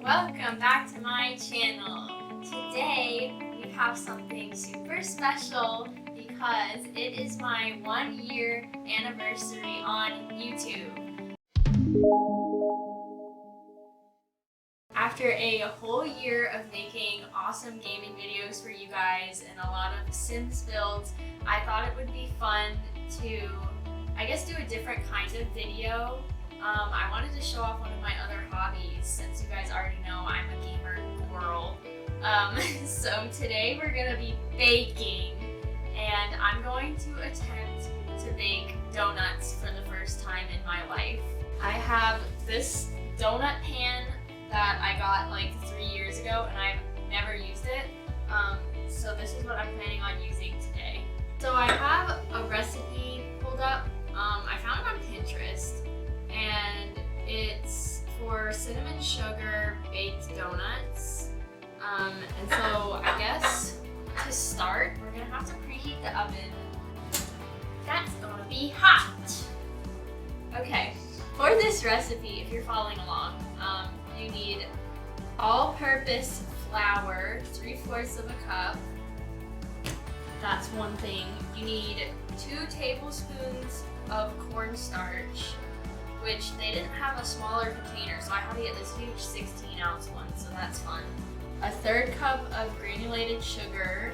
Welcome back to my channel. Today we have something super special because it is my 1-year anniversary on YouTube. After a whole year of making awesome gaming videos for you guys and a lot of Sims builds, I thought it would be fun to, do a different kind of video. I wanted to show off one of my other hobbies since you guys already know I'm a gamer girl. So today we're gonna be baking, and I'm going to attempt to bake donuts for the first time in my life. I have this donut pan that I got like 3 years ago and I've never used it. So this is what I'm planning on using today. So I have a recipe pulled up. I found it on Pinterest, and it's for cinnamon sugar baked donuts. And so I guess to start, we're gonna have to preheat the oven. That's gonna be hot. Okay, for this recipe, if you're following along, you need all-purpose flour, 3/4 of a cup. That's one thing. You need 2 tablespoons of cornstarch, which they didn't have a smaller container, so I had to get this huge 16-ounce one, so that's fun. A 1/3 cup of granulated sugar,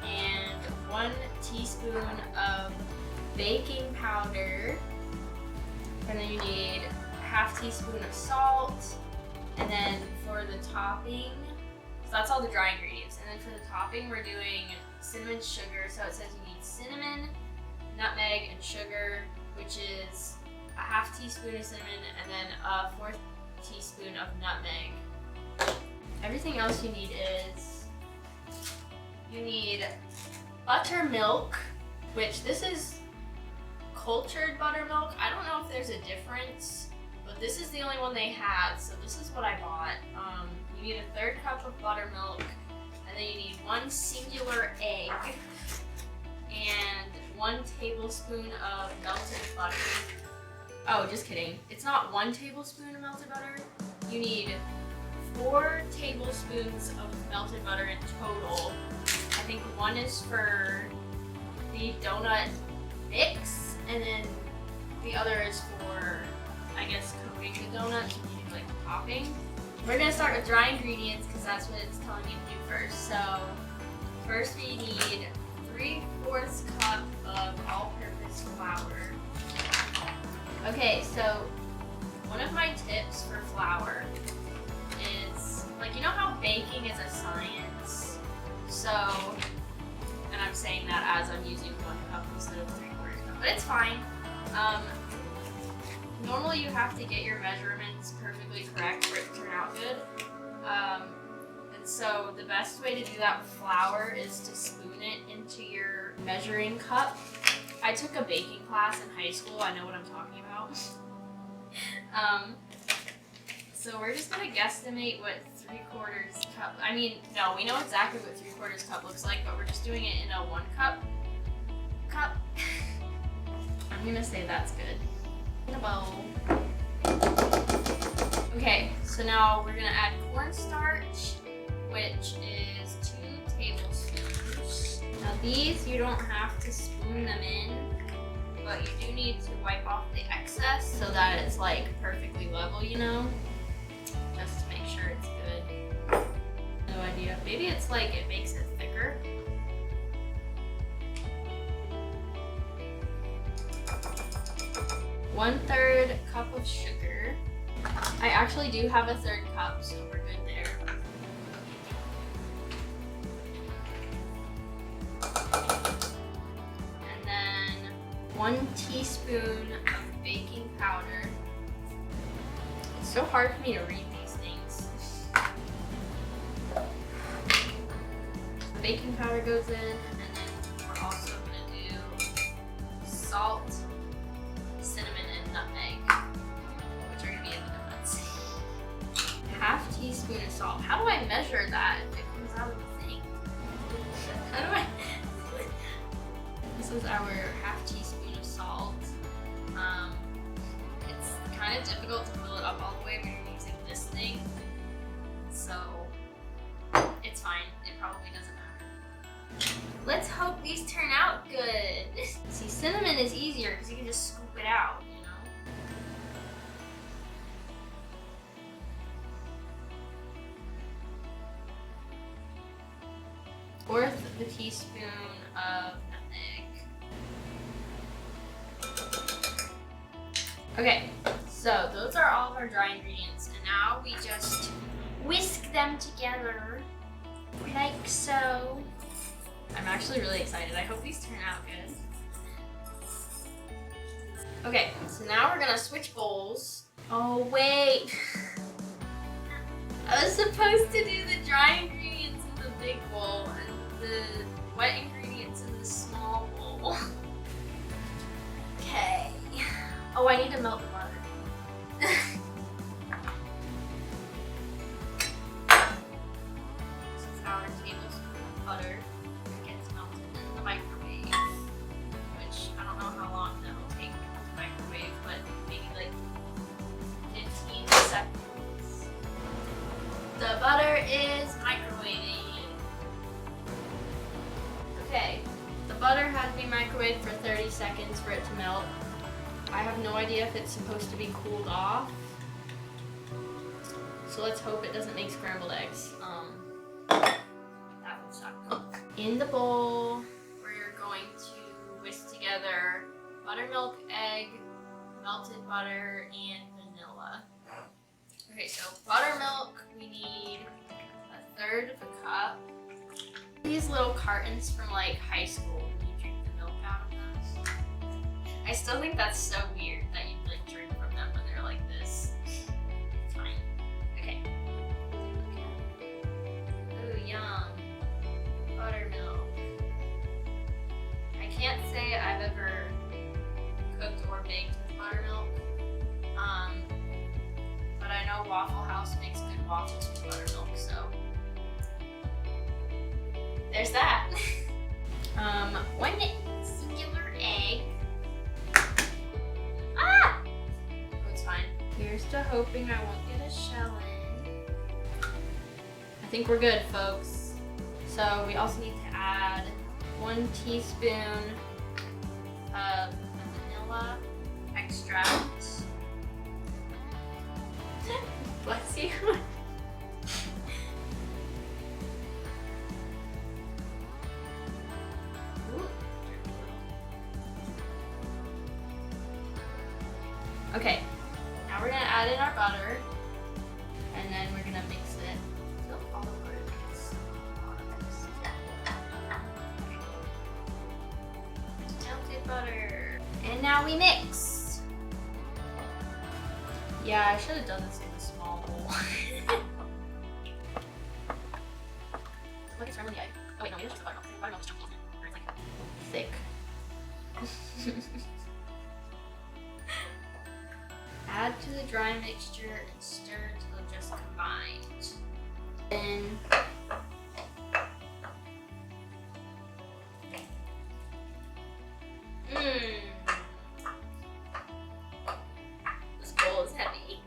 and 1 teaspoon of baking powder, and then you need a 1/2 teaspoon of salt, and then for the topping, so that's all the dry ingredients, and then for the topping we're doing cinnamon sugar, so it says you need cinnamon, nutmeg, and sugar, which is a 1/2 teaspoon of cinnamon and then a 1/4 teaspoon of nutmeg. Everything else you need is, you need buttermilk, which this is cultured buttermilk. I don't know if there's a difference, but this is the only one they had, so this is what I bought. You need a 1/3 cup of buttermilk, and then you need 1 singular egg, and 1 tablespoon of melted butter. Oh, just kidding. It's not 1 tablespoon of melted butter. You need 4 tablespoons of melted butter in total. I think 1 is for the donut mix, and then the other is for, coating the donuts and using like the topping. We're gonna start with dry ingredients because that's what it's telling me to do first. So first we need 3/4 cup of all-purpose flour. Okay, so one of my tips for flour is, you know how baking is a science? So, and I'm saying that as I'm using 1 cup instead of 3/4 cup, but it's fine. Normally you have to get your measurements perfectly correct for it to turn out good. And so the best way to do that with flour is to spoon it into your measuring cup. I took a baking class in high school. I know what I'm talking about. So we're just gonna guesstimate what 3/4 cup. No, we know exactly what 3/4 cup looks like, but we're just doing it in a 1 cup. I'm gonna say that's good. In a bowl. Okay, so now we're gonna add cornstarch, which is 2 tablespoons. Now these, you don't have to spoon them in, but you do need to wipe off the excess so that it's perfectly level, just to make sure it's good. No idea. Maybe it's it makes it thicker. One-third cup of sugar. I actually do have a 1/3 cup, so we're good there. And then 1 teaspoon of baking powder. It's so hard for me to read these things. The baking powder goes in, and then we're also gonna do salt, cinnamon, and nutmeg, which are gonna be in the donuts. 1/2 teaspoon of salt. How do I measure that if it comes out of the thing? How do I? This is our 1/2 teaspoon of salt. It's kind of difficult to fill it up all the way when you're using this thing. Let's hope these turn out good. See, cinnamon is easier because you can just scoop it out, you know? Fourth of a teaspoon of nutmeg. Okay, so those are all of our dry ingredients, and now we just whisk them together like so. I'm actually really excited. I hope these turn out good. Okay, so now we're gonna switch bowls. Oh wait, I was supposed to do the dry ingredients in the big bowl and the wet ingredients in the small bowl. Okay. Oh, I need to melt the butter. This is our tablespoon of butter that gets melted in the microwave, which I don't know how long that'll take to microwave, but maybe like 15 seconds. The butter is microwaving. Okay, the butter had to be microwaved for 30 seconds for it to melt. I have no idea if it's supposed to be cooled off, so let's hope it doesn't make scrambled eggs. That would suck. In the bowl, we're going to whisk together buttermilk, egg, melted butter, and vanilla. Okay, so buttermilk, we need 1/3 of a cup. These little cartons from like high school, when you drink the milk out of them. I still think that's so weird that you like drink from them when they're like this. It's fine. Okay. Ooh, yum. Buttermilk. I can't say I've ever cooked or baked with buttermilk. But I know Waffle House makes good waffles with buttermilk, so there's that. One singular egg. Ah! Oh, it's fine. Here's to hoping I won't get a shell in. I think we're good, folks. So we also need to add 1 teaspoon of vanilla extract. Bless you. Okay, now we're gonna add in our butter, and then we're gonna mix it till all the butter gets melted butter. And now we mix. Yeah, I should have done this in a small bowl. Look, it's from the egg. Oh wait, no, maybe it's just the buttermilk. Buttermilk is chunky, isn't it? Or it's like thick. Add to the dry mixture and stir until it just combined. Then this bowl is heavy.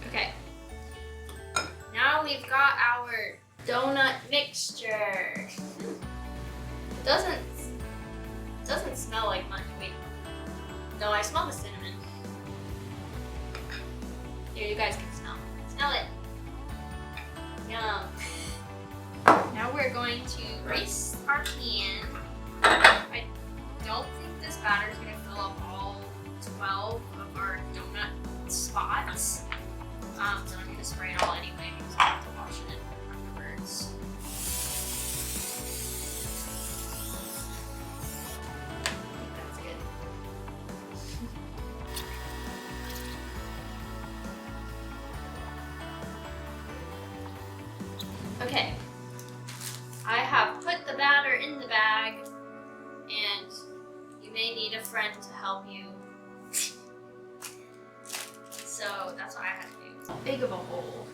Okay. Now we've got our donut mixture. It doesn't smell like much. Wait. No, I smell the cinnamon. Here, you guys can smell. Smell it. Yum. Now we're going to grease our pan. I don't think this batter is going to fill up all 12 of our donut spots. So I'm going to spray it all anyway because I have to wash it afterwards. I think that's good. Okay, I have put the batter in the bag, and you may need a friend to help you. So that's what I had to do. It's big of a hole.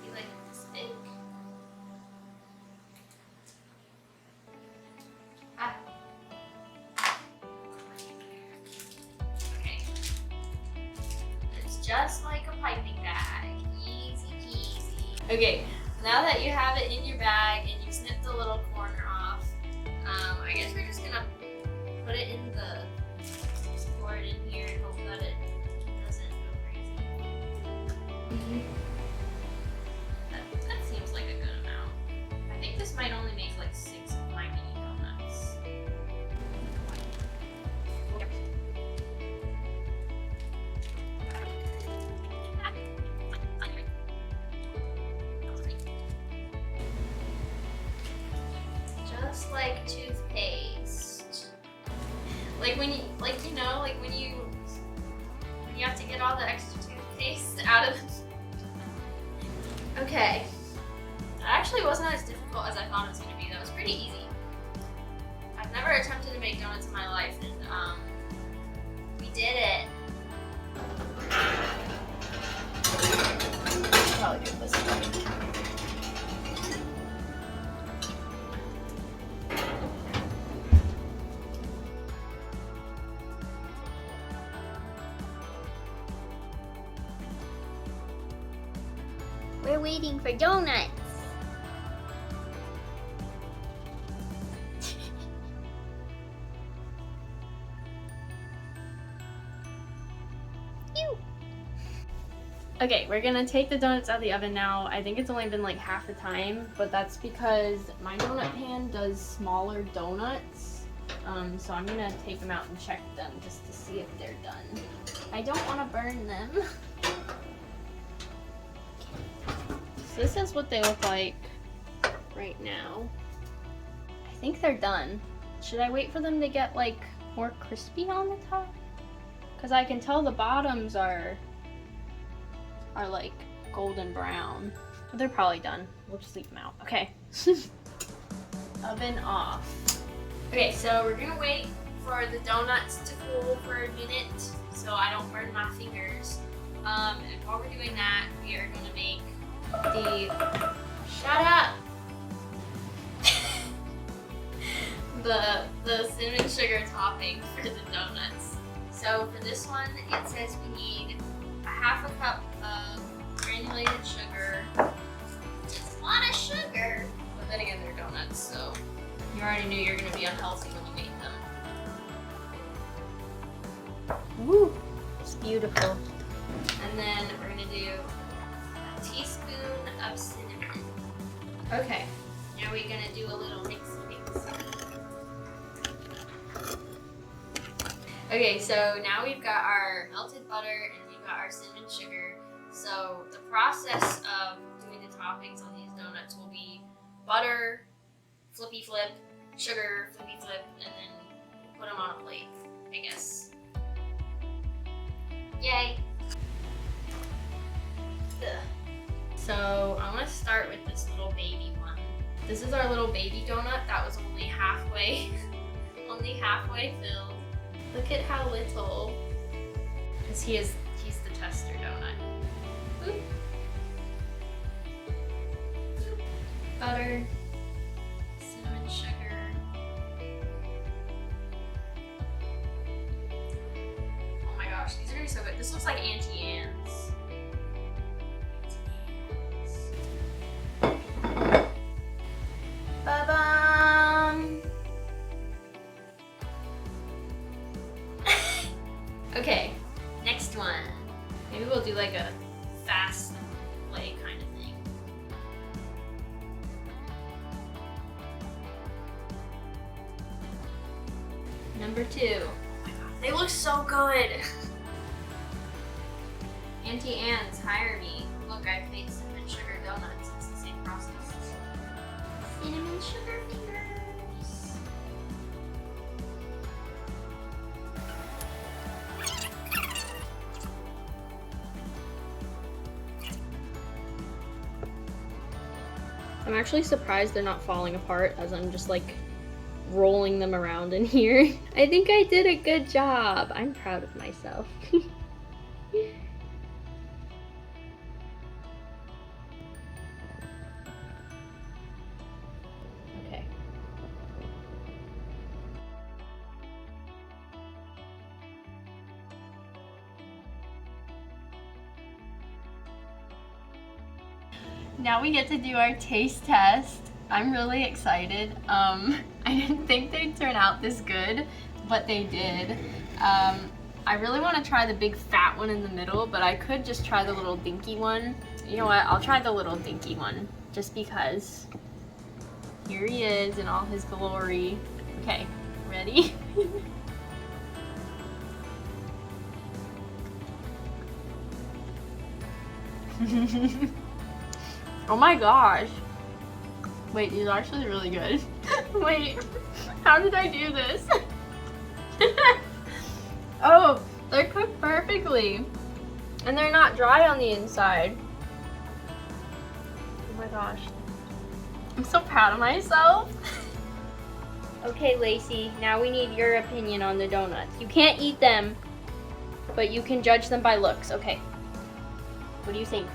You like this big? Ah. Okay. just like a piping bag. Easy peasy. Okay, now that you have it in your bag and you've snipped the little corner off, I guess we're just gonna put it in the, just pour it in here and hope that it doesn't go crazy. That seems like a good amount. I think this might only make like 6 of my mini donuts. Just like toothpaste. Like when you, like, you know, like when you have to get all the extra toothpaste out of the... Okay. That actually wasn't as difficult as I thought it was going to be. That was pretty easy. I've never attempted to make donuts in my life, and we did it. Probably do it this way. We're waiting for donuts. Okay, we're gonna take the donuts out of the oven now. I think it's only been like half the time, but that's because my donut pan does smaller donuts. So I'm gonna take them out and check them just to see if they're done. I don't want to burn them. So this is what they look like right now. I think they're done. Should I wait for them to get like more crispy on the top? Because I can tell the bottoms are like golden brown. But they're probably done. We'll just leave them out. Okay. Oven off. Okay, so we're gonna wait for the donuts to cool for a minute so I don't burn my fingers. And while we're doing that, we are gonna make the, shut up! the cinnamon sugar topping for the donuts. So for this one, it says we need a half a cup of granulated sugar. It's a lot of sugar! But then again, they're donuts, so you already knew you're gonna be unhealthy when you made them. Woo! It's beautiful. And then we're gonna do a teaspoon of cinnamon. Okay. Now we're gonna do a little mix. Okay, so now we've got our melted butter and we've got our cinnamon sugar. So the process of doing the toppings on these donuts will be butter, flippy flip, sugar, flippy flip, and then put them on a plate, I guess. Yay! Ugh. So I want to start with this little baby one. This is our little baby donut that was only halfway, only halfway filled. Look at how little, because he's the tester donut. Boop. Boop. Butter, cinnamon sugar. Oh my gosh, these are gonna be so good. This looks like Auntie Anne's. Ba-bum! Okay, next one. Maybe we'll do like a fast play kind of thing. Number 2. Oh my god, they look so good! Auntie Anne's, hire me. Look, I've made cinnamon sugar donuts. It's the same process. Cinnamon sugar fingers. I'm actually surprised they're not falling apart as I'm just like rolling them around in here. I think I did a good job. I'm proud of myself. Okay. now we get to do our taste test. I'm really excited. I didn't think they'd turn out this good, but they did. I really want to try the big fat one in the middle, but I could just try the little dinky one. You know what? I'll try the little dinky one, just because. Here he is in all his glory. Okay, ready? Oh my gosh. Wait, these are actually really good. Wait, how did I do this? Oh, they're cooked perfectly. And they're not dry on the inside. Oh my gosh. I'm so proud of myself. Okay, Lacey, now we need your opinion on the donuts. You can't eat them, But you can judge them by looks, okay? What do you think?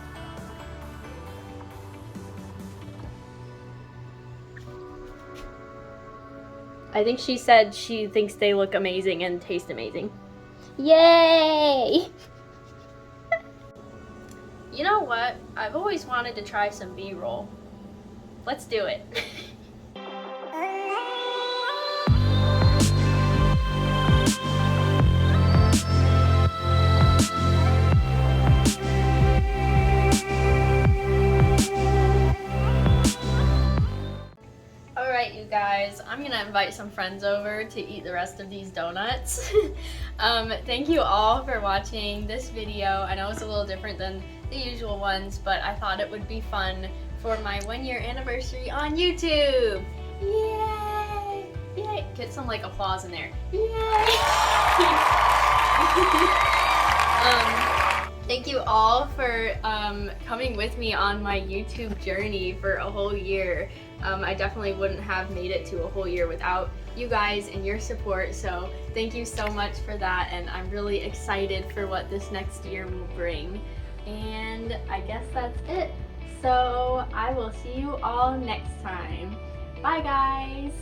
I think she said she thinks they look amazing and taste amazing. Yay! You know what? I've always wanted to try some B-roll. Let's do it. Alright, you guys, I'm gonna invite some friends over to eat the rest of these donuts. Thank you all for watching this video. I know it's a little different than the usual ones, but I thought it would be fun for my 1-year anniversary on YouTube. Yay! Yay! Get some like applause in there. Yay! Thank you all for coming with me on my YouTube journey for a whole year. I definitely wouldn't have made it to a whole year without you guys and your support, so thank you so much for that, and I'm really excited for what this next year will bring. And I guess that's it. So I will see you all next time. Bye guys!